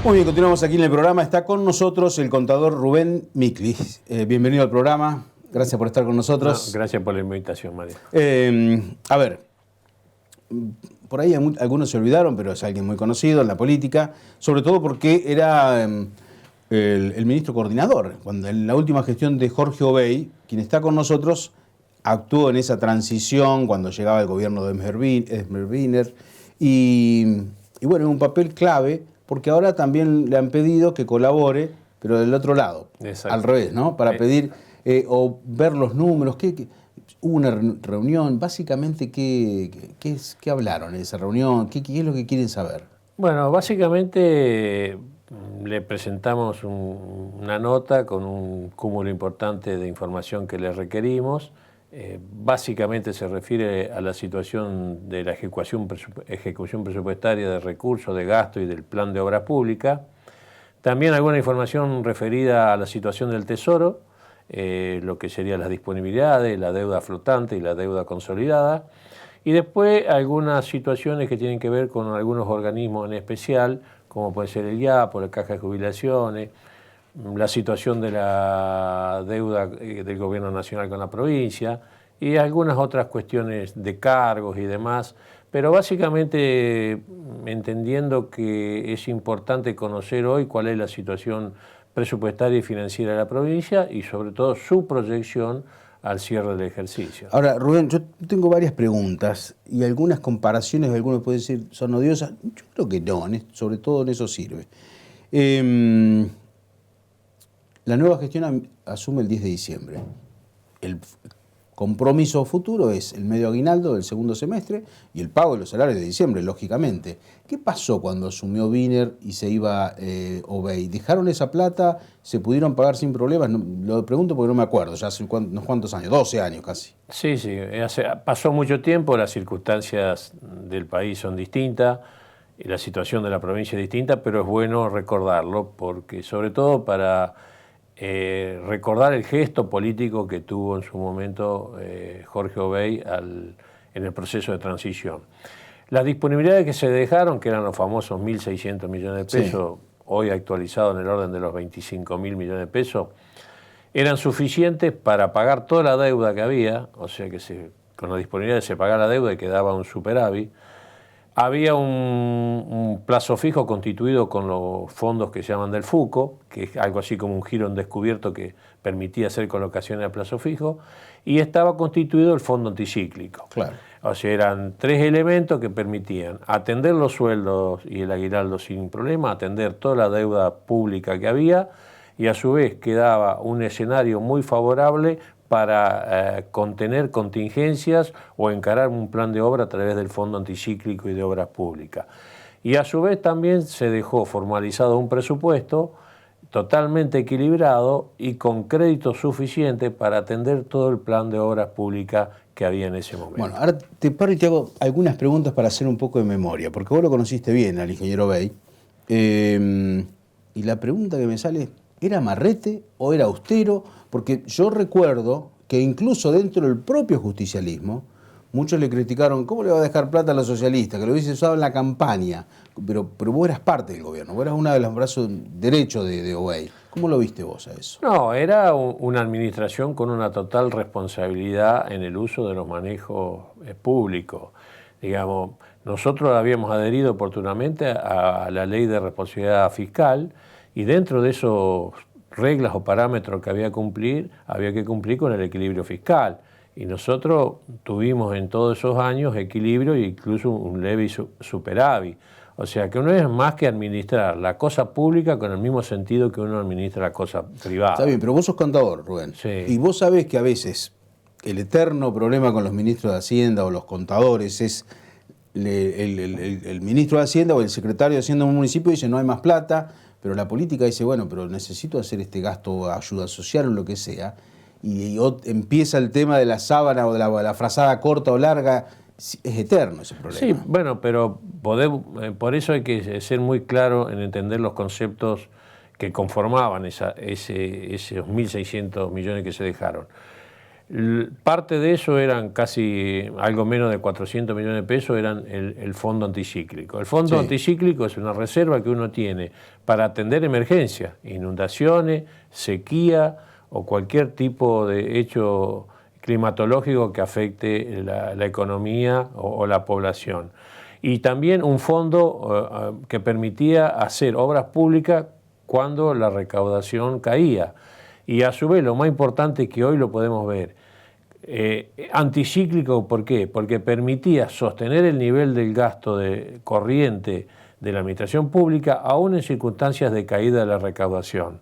Muy bien, continuamos aquí en el programa. Está con nosotros el contador Rubén Miklis. Bienvenido al programa. Gracias por estar con nosotros. No, gracias por la invitación, María. A ver, por ahí algunos se olvidaron, pero es alguien muy conocido en la política, sobre todo porque era el ministro coordinador. Cuando en la última gestión de Jorge Obey, quien está con nosotros, actuó en esa transición cuando llegaba el gobierno de Esmer Wiener y bueno, en un papel clave, porque ahora también le han pedido que colabore, pero del otro lado, al revés, ¿no? Para pedir o ver los números. Hubo una reunión, básicamente, ¿qué hablaron en esa reunión? ¿Qué es lo que quieren saber? Bueno, básicamente le presentamos una nota con un cúmulo importante de información que le requerimos. Básicamente se refiere a la situación de la ejecución presupuestaria de recursos, de gasto y del plan de obras públicas. También alguna información referida a la situación del Tesoro, lo que serían las disponibilidades, la deuda flotante y la deuda consolidada. Y después algunas situaciones que tienen que ver con algunos organismos en especial, como puede ser el IAP, la Caja de Jubilaciones, la situación de la deuda del gobierno nacional con la provincia y algunas otras cuestiones de cargos y demás, pero básicamente entendiendo que es importante conocer hoy cuál es la situación presupuestaria y financiera de la provincia y sobre todo su proyección al cierre del ejercicio. Ahora, Rubén, yo tengo varias preguntas y algunas comparaciones, algunos pueden decir son odiosas. Yo creo que no, sobre todo en eso sirve. La nueva gestión asume el 10 de diciembre. El compromiso futuro es el medio aguinaldo del segundo semestre y el pago de los salarios de diciembre, lógicamente. ¿Qué pasó cuando asumió Wiener y se iba Obey? ¿Dejaron esa plata? ¿Se pudieron pagar sin problemas? No, lo pregunto porque no me acuerdo, ya hace unos cuantos años, 12 años casi. Sí, pasó mucho tiempo, las circunstancias del país son distintas, y la situación de la provincia es distinta, pero es bueno recordarlo, porque sobre todo para recordar el gesto político que tuvo en su momento Jorge Obey en el proceso de transición. Las disponibilidades que se dejaron, que eran los famosos 1.600 millones de pesos, sí, hoy actualizado en el orden de los 25.000 millones de pesos, eran suficientes para pagar toda la deuda que había, o sea que con la disponibilidad se pagaba la deuda y quedaba un superávit. Había un plazo fijo constituido con los fondos que se llaman del FUCO, que es algo así como un giro en descubierto que permitía hacer colocaciones a plazo fijo, y estaba constituido el fondo anticíclico. Claro. O sea, eran tres elementos que permitían atender los sueldos y el aguinaldo sin problema, atender toda la deuda pública que había, y a su vez quedaba un escenario muy favorable para contener contingencias o encarar un plan de obra a través del Fondo Anticíclico y de Obras Públicas. Y a su vez también se dejó formalizado un presupuesto totalmente equilibrado y con crédito suficiente para atender todo el plan de obras públicas que había en ese momento. Bueno, ahora te paro y te hago algunas preguntas para hacer un poco de memoria, porque vos lo conociste bien al ingeniero Obey. Y la pregunta que me sale, ¿era amarrete o era austero? Porque yo recuerdo que incluso dentro del propio justicialismo, muchos le criticaron, ¿cómo le va a dejar plata a los socialistas? Que lo hubiese usado en la campaña. Pero vos eras parte del gobierno, vos eras uno de los brazos derechos de Obey. ¿Cómo lo viste vos a eso? No, era una administración con una total responsabilidad en el uso de los manejos públicos. Digamos, nosotros habíamos adherido oportunamente a la ley de responsabilidad fiscal y dentro de esos reglas o parámetros que había que cumplir con el equilibrio fiscal. Y nosotros tuvimos en todos esos años equilibrio e incluso un leve superávit. O sea que uno es más que administrar la cosa pública con el mismo sentido que uno administra la cosa privada. Está bien, pero vos sos contador, Rubén. Sí. Y vos sabés que a veces el eterno problema con los ministros de Hacienda o los contadores es el ministro de Hacienda o el secretario de Hacienda de un municipio dice no hay más plata, pero la política dice, bueno, pero necesito hacer este gasto, ayuda social o lo que sea, y empieza el tema de la sábana o de la frazada corta o larga, es eterno ese problema. Sí, bueno, pero por eso hay que ser muy claro en entender los conceptos que conformaban esos 1.600 millones que se dejaron. Parte de eso eran casi algo menos de 400 millones de pesos, eran el fondo anticíclico. El fondo anticíclico es una reserva que uno tiene para atender emergencias, inundaciones, sequía o cualquier tipo de hecho climatológico que afecte la economía o la población. Y también un fondo que permitía hacer obras públicas cuando la recaudación caía. Y a su vez, lo más importante que hoy lo podemos ver, anticíclico, ¿por qué? Porque permitía sostener el nivel del gasto corriente de la administración pública aún en circunstancias de caída de la recaudación,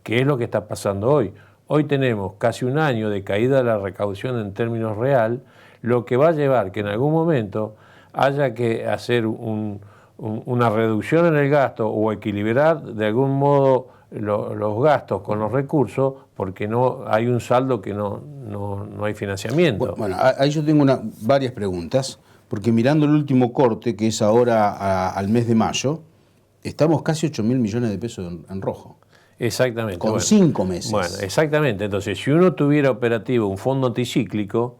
que es lo que está pasando hoy. Hoy tenemos casi un año de caída de la recaudación en términos real, lo que va a llevar que en algún momento haya que hacer una reducción en el gasto o equilibrar de algún modo los gastos con los recursos, porque no hay un saldo que no hay financiamiento. Bueno, ahí yo tengo varias preguntas, porque mirando el último corte, que es ahora al mes de mayo, estamos casi 8.000 millones de pesos en rojo. Exactamente. Con 5 meses. Bueno, exactamente. Entonces, si uno tuviera operativo un fondo anticíclico,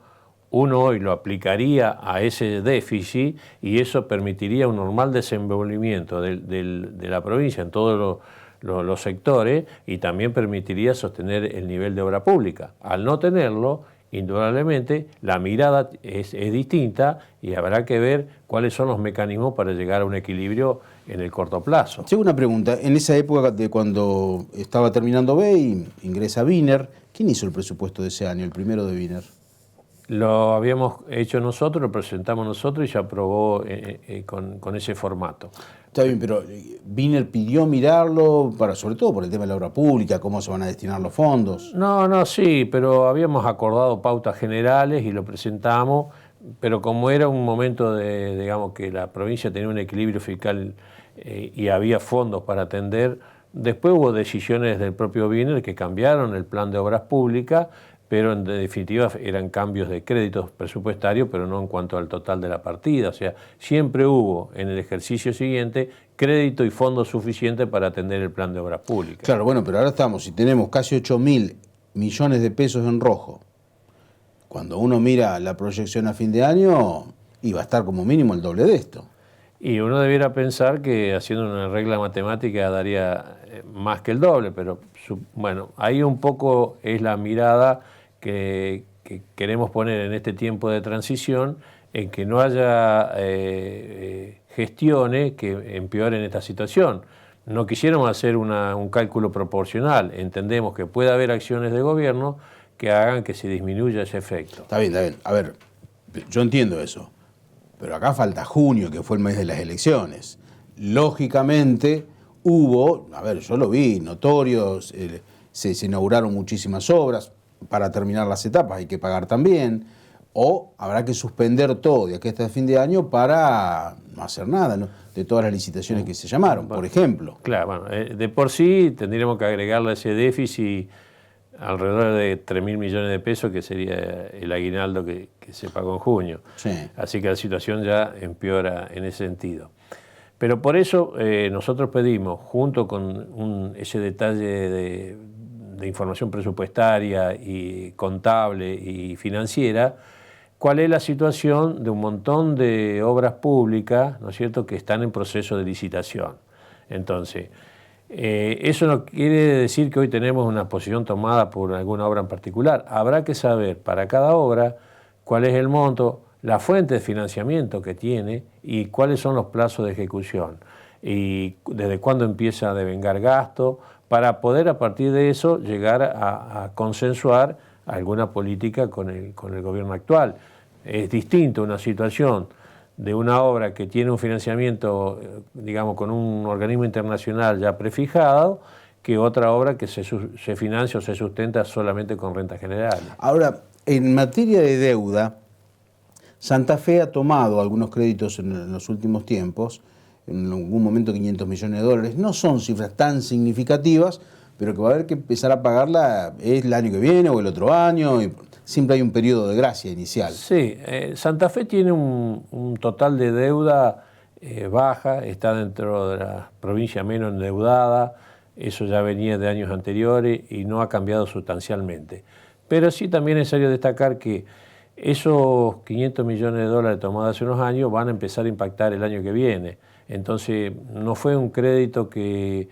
uno hoy lo aplicaría a ese déficit y eso permitiría un normal desenvolvimiento de la provincia en todos los sectores y también permitiría sostener el nivel de obra pública. Al no tenerlo, indudablemente la mirada es distinta y habrá que ver cuáles son los mecanismos para llegar a un equilibrio en el corto plazo. Tengo una pregunta. En esa época de cuando estaba terminando BEI, ingresa Wiener. ¿Quién hizo el presupuesto de ese año, el primero de Wiener? Lo habíamos hecho nosotros, lo presentamos nosotros y se aprobó con ese formato. Está bien, pero Wiener pidió mirarlo, sobre todo por el tema de la obra pública, cómo se van a destinar los fondos. No, sí, pero habíamos acordado pautas generales y lo presentamos, pero como era un momento digamos, que la provincia tenía un equilibrio fiscal y había fondos para atender, después hubo decisiones del propio Wiener que cambiaron el plan de obras públicas, pero en definitiva eran cambios de créditos presupuestarios, pero no en cuanto al total de la partida. O sea, siempre hubo en el ejercicio siguiente crédito y fondos suficientes para atender el plan de obras públicas. Claro, bueno, pero ahora si tenemos casi 8.000 millones de pesos en rojo, cuando uno mira la proyección a fin de año, iba a estar como mínimo el doble de esto. Y uno debiera pensar que haciendo una regla matemática daría más que el doble, pero bueno, ahí un poco es la mirada que queremos poner en este tiempo de transición, en que no haya gestiones que empeoren esta situación. No quisiéramos hacer un cálculo proporcional, entendemos que puede haber acciones de gobierno que hagan que se disminuya ese efecto. Está bien. A ver, yo entiendo eso, pero acá falta junio, que fue el mes de las elecciones. Lógicamente hubo, yo lo vi, notorios, se inauguraron muchísimas obras. Para terminar las etapas hay que pagar también, o habrá que suspender todo de aquí hasta el fin de año para no hacer nada, ¿no? De todas las licitaciones que se llamaron, por ejemplo. Claro, bueno, de por sí tendríamos que agregarle a ese déficit alrededor de 3.000 millones de pesos, que sería el aguinaldo que se pagó en junio. Sí. Así que la situación ya empeora en ese sentido. Pero por eso nosotros pedimos, junto con ese detalle de información presupuestaria y contable y financiera, cuál es la situación de un montón de obras públicas, ¿no es cierto?, que están en proceso de licitación. Entonces, eso no quiere decir que hoy tenemos una posición tomada por alguna obra en particular. Habrá que saber para cada obra cuál es el monto, la fuente de financiamiento que tiene y cuáles son los plazos de ejecución y desde cuándo empieza a devengar gasto, para poder a partir de eso llegar a consensuar alguna política con el gobierno actual. Es distinto una situación de una obra que tiene un financiamiento, digamos, con un organismo internacional ya prefijado, que otra obra que se financia o se sustenta solamente con rentas generales. Ahora, en materia de deuda, Santa Fe ha tomado algunos créditos en los últimos tiempos, en algún momento 500 millones de dólares. No son cifras tan significativas, pero que va a haber que empezar a pagarla el año que viene o el otro año. Y siempre hay un periodo de gracia inicial. Sí, Santa Fe tiene un total de deuda baja, está dentro de la provincia menos endeudada, eso ya venía de años anteriores y no ha cambiado sustancialmente. Pero sí también es necesario destacar que esos 500 millones de dólares tomados hace unos años van a empezar a impactar el año que viene. Entonces, no fue un crédito que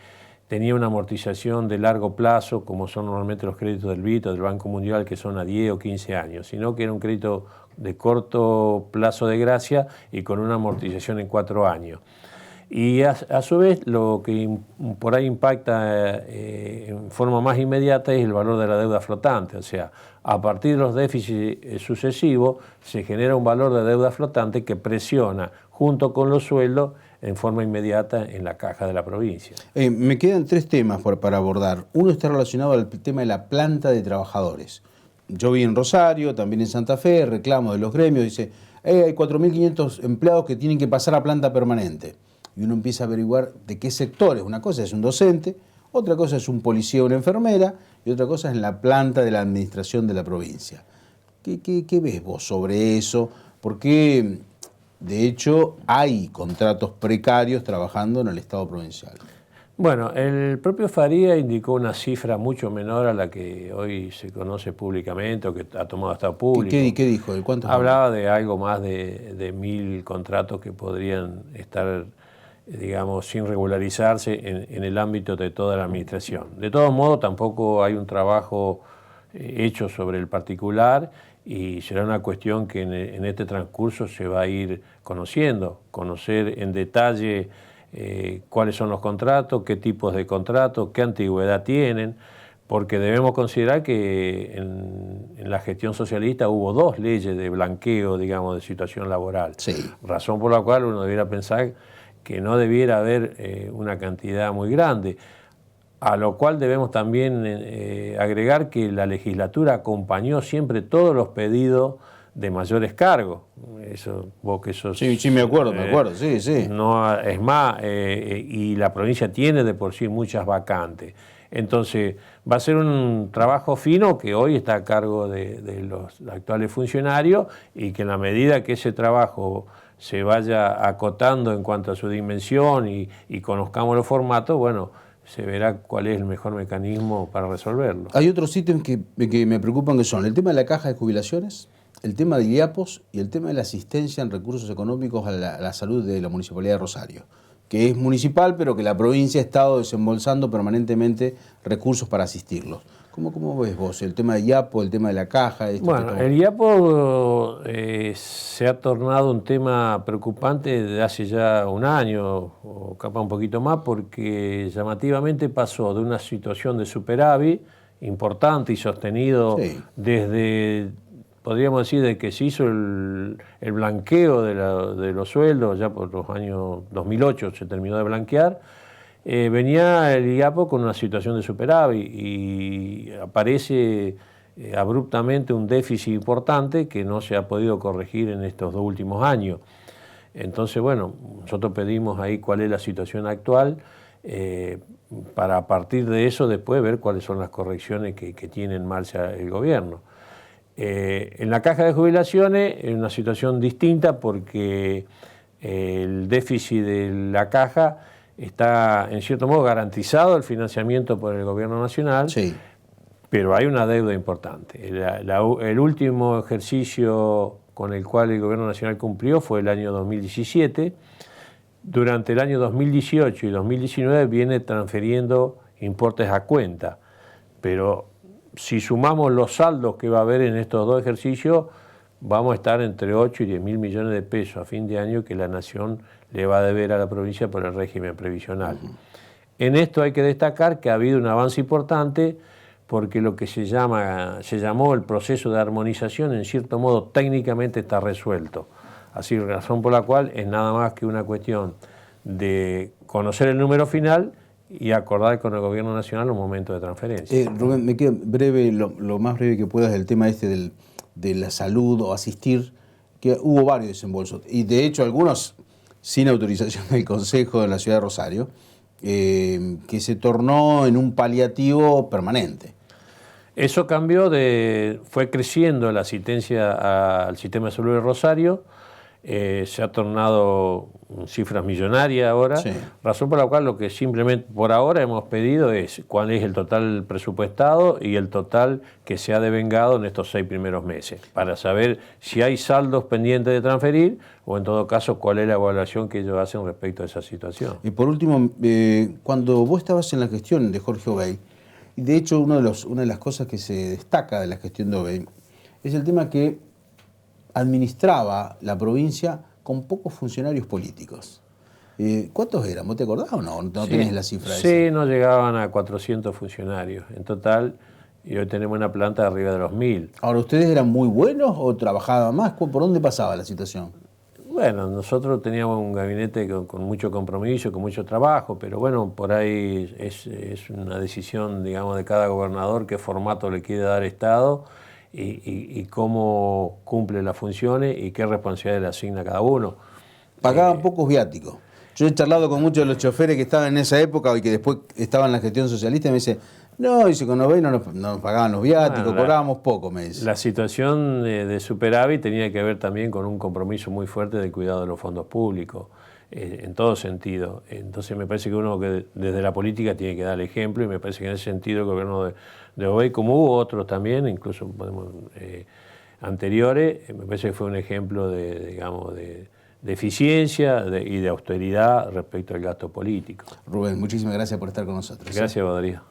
tenía una amortización de largo plazo, como son normalmente los créditos del BID o del Banco Mundial, que son a 10 o 15 años, sino que era un crédito de corto plazo de gracia y con una amortización en 4 años. Y a su vez lo que por ahí impacta en forma más inmediata es el valor de la deuda flotante. O sea, a partir de los déficits sucesivos se genera un valor de deuda flotante que presiona junto con los sueldos en forma inmediata en la caja de la provincia. Me quedan 3 temas para abordar. Uno está relacionado al tema de la planta de trabajadores. Yo vi en Rosario, también en Santa Fe, reclamo de los gremios, dice, hay 4.500 empleados que tienen que pasar a planta permanente. Y uno empieza a averiguar de qué sectores. Una cosa es un docente, otra cosa es un policía o una enfermera, y otra cosa es en la planta de la administración de la provincia. ¿Qué ves vos sobre eso? Porque, de hecho, hay contratos precarios trabajando en el Estado provincial. Bueno, el propio Faría indicó una cifra mucho menor a la que hoy se conoce públicamente o que ha tomado estado público. ¿Qué dijo? ¿De cuántos? Hablaba de algo más de 1.000 contratos que podrían estar, digamos, sin regularizarse en el ámbito de toda la administración. De todos modos, tampoco hay un trabajo hecho sobre el particular y será una cuestión que en este transcurso se va a ir conociendo, conocer en detalle cuáles son los contratos, qué tipos de contratos, qué antigüedad tienen, porque debemos considerar que en la gestión socialista hubo 2 leyes de blanqueo, digamos, de situación laboral. Sí. Razón por la cual uno debiera pensar que no debiera haber una cantidad muy grande, a lo cual debemos también agregar que la legislatura acompañó siempre todos los pedidos de mayores cargos. Eso, vos que sos... Sí, me acuerdo, sí. No, es más, y la provincia tiene de por sí muchas vacantes. Entonces, va a ser un trabajo fino que hoy está a cargo de los actuales funcionarios y que en la medida que ese trabajo se vaya acotando en cuanto a su dimensión y conozcamos los formatos, bueno, se verá cuál es el mejor mecanismo para resolverlo. Hay otros ítems que me preocupan, que son el tema de la caja de jubilaciones, el tema de IAPOS y el tema de la asistencia en recursos económicos a la salud de la Municipalidad de Rosario, que es municipal, pero que la provincia ha estado desembolsando permanentemente recursos para asistirlos. ¿Cómo ves vos el tema de IAPO, el tema de la caja? Bueno, el IAPO se ha tornado un tema preocupante desde hace ya un año, o capaz un poquito más, porque llamativamente pasó de una situación de superávit importante y sostenido desde, podríamos decir, de que se hizo el blanqueo de los sueldos, ya por los años 2008 se terminó de blanquear. Venía el IAPO con una situación de superávit y aparece abruptamente un déficit importante que no se ha podido corregir en estos 2 últimos años. Entonces, bueno, nosotros pedimos ahí cuál es la situación actual para a partir de eso después ver cuáles son las correcciones que tiene en marcha el gobierno. En la caja de jubilaciones es una situación distinta porque el déficit de la caja está en cierto modo garantizado el financiamiento por el gobierno nacional, pero hay una deuda importante. El último ejercicio con el cual el gobierno nacional cumplió fue el año 2017. Durante el año 2018 y 2019 viene transfiriendo importes a cuenta, pero si sumamos los saldos que va a haber en estos 2 ejercicios, vamos a estar entre 8 y 10.000 millones de pesos a fin de año que la Nación le va a deber a la provincia por el régimen previsional. En esto hay que destacar que ha habido un avance importante porque lo que se llamó el proceso de armonización, en cierto modo técnicamente está resuelto. Así, razón por la cual es nada más que una cuestión de conocer el número final y acordar con el gobierno nacional un momento de transferencia. Rubén, me queda breve, lo más breve que puedas, del tema de la salud o asistir, que hubo varios desembolsos, y de hecho algunos sin autorización del Consejo de la Ciudad de Rosario, que se tornó en un paliativo permanente. Eso cambió, fue creciendo la asistencia al sistema de salud de Rosario, se ha tornado cifras millonarias ahora, Sí. razón por la cual lo que simplemente por ahora hemos pedido es cuál es el total presupuestado y el total que se ha devengado en estos 6 primeros meses, para saber si hay saldos pendientes de transferir o en todo caso cuál es la evaluación que ellos hacen respecto a esa situación. Y por último, cuando vos estabas en la gestión de Jorge Obey, y de hecho una de las cosas que se destaca de la gestión de Obey es el tema que administraba la provincia con pocos funcionarios políticos. ¿Cuántos eran? ¿Vos te acordás o no? ¿No Sí, tenés la cifra sí, esa? no llegaban a 400 funcionarios en total y hoy tenemos una planta de arriba de los 1000. Ahora, ¿ustedes eran muy buenos o trabajaban más? ¿Por dónde pasaba la situación? Bueno, nosotros teníamos un gabinete con mucho compromiso, con mucho trabajo, pero bueno, por ahí es una decisión, digamos, de cada gobernador qué formato le quiere dar Estado y cómo cumple las funciones y qué responsabilidad le asigna a cada uno. Pagaban pocos viáticos. Yo he charlado con muchos de los choferes que estaban en esa época y que después estaban en la gestión socialista y me dicen, no, dice, con Obey no nos pagaban los viáticos, Bueno, cobrábamos poco, me dice. La situación de superávit tenía que ver también con un compromiso muy fuerte del cuidado de los fondos públicos, en todo sentido. Entonces me parece que uno que desde la política tiene que dar el ejemplo y me parece que en ese sentido el gobierno de Obey, como hubo otros también, incluso anteriores, me parece que fue un ejemplo digamos, de eficiencia y de austeridad respecto al gasto político. Rubén, muchísimas gracias por estar con nosotros. Gracias, Badría.